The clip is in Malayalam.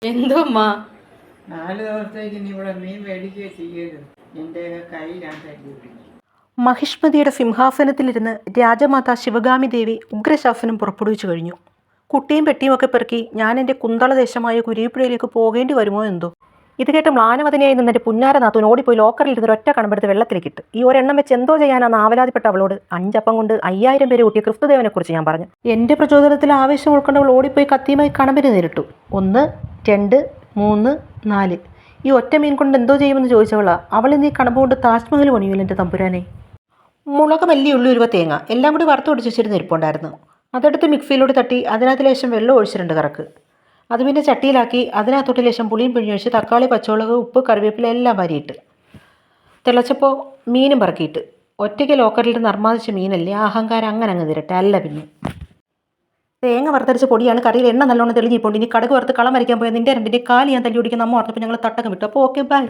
എന്തോ അമ്മ 4 ദിവസത്തേക്ക് നീ ഇവിടെ മീൻ മേടിക്കുകയോ ചെയ്യരുത്. എൻ്റെ കൈ ഞാൻ തല്ലി പിടിക്കും. മഹിഷ്മതിയുടെ സിംഹാസനത്തിലിരുന്ന് രാജമാതാ ശിവഗാമി ദേവി ഉഗ്രശാസനം പുറപ്പെടുവിച്ചു കഴിഞ്ഞു. കുട്ടിയും പെട്ടിയും ഒക്കെ പെറുക്കി ഞാൻ എൻ്റെ കുന്തളദേശമായ കുരിപ്പുഴയിലേക്ക് പോകേണ്ടി വരുമോ എന്തോ. ഇത് കേട്ട് മ്ലാനവതിനായി നിന്നെൻ്റെ പുന്നാര നാത്തൂൻ ഓടിപ്പോയി ലോക്കറിലിരുന്ന് ഒറ്റ കണമ്പെടുത്ത് വെള്ളത്തിലേക്കിട്ട്. ഈ ഒരെണ്ണം വെച്ച് എന്തോ ചെയ്യാനാണ് ആവലാതിപ്പെട്ട അവളോട് 5 അപ്പം കൊണ്ട് 5000 പേര് കൂട്ടിയ ക്രിസ്തുദേവനെക്കുറിച്ച് ഞാൻ പറഞ്ഞു. എൻ്റെ പ്രചോദനത്തിൽ ആവേശം ഉൾക്കൊണ്ടവൾ ഓടിപ്പോയി കത്തിയുമായി കണമ്പിന് നേരിട്ടു. 1, 2, 3, 4 ഈ ഒറ്റ മീൻ കൊണ്ട് എന്തോ ചെയ്യുമെന്ന് ചോദിച്ചവളാ. അവൾ ഇന്ന് ഈ കണമ്പ് കൊണ്ട് താജ്മഹൽ പണിയൂല എൻ്റെ തമ്പുരാനെ. മുളക് മല്ലി ഉള്ളി ഉരുവ തേങ്ങ എല്ലാം കൂടി വറുത്ത് ഒടിച്ചിരുന്ന് ഇരിപ്പുണ്ടായിരുന്നു. അതെടുത്ത് മിക്സിയിലൂടെ തട്ടി അതിനകത്ത് ലേശം വെള്ളം ഒഴിച്ചിട്ടുണ്ട് കറക്ക്. അത് പിന്നെ ചട്ടിയിലാക്കി അതിനകത്തോട്ട് ലേശം പുളിയും പിഴിഞ്ഞൊഴിച്ച് തക്കാളി, പച്ചമുളക്, ഉപ്പ്, കറിവേപ്പില എല്ലാം വാരിയിട്ട് തിളച്ചപ്പോൾ മീനും പറക്കിയിട്ട് ഒറ്റയ്ക്ക് ലോക്കറിൽ നർമാദിച്ച മീനല്ലേ, ആ അഹങ്കാരം അങ്ങനെ അങ്ങ് തിരട്ടെ. അല്ല പിന്നെ തേങ്ങ വറുത്തരച്ച പൊടിയാണ്, കറിയിൽ എണ്ണ നല്ലോണം തെളിഞ്ഞിപ്പോണ്ട്. ഇനി കടുക് വറുത്ത് കളം വരയ്ക്കാൻ പോയാൽ നിൻ്റെ 2 കാല് ഞാൻ തല്ലി ഓടിക്കുന്ന അമ്മ ഓർത്തപ്പോൾ ഞങ്ങൾ തട്ടകം വിട്ടു. അപ്പോൾ ഓക്കെ, ബൈ.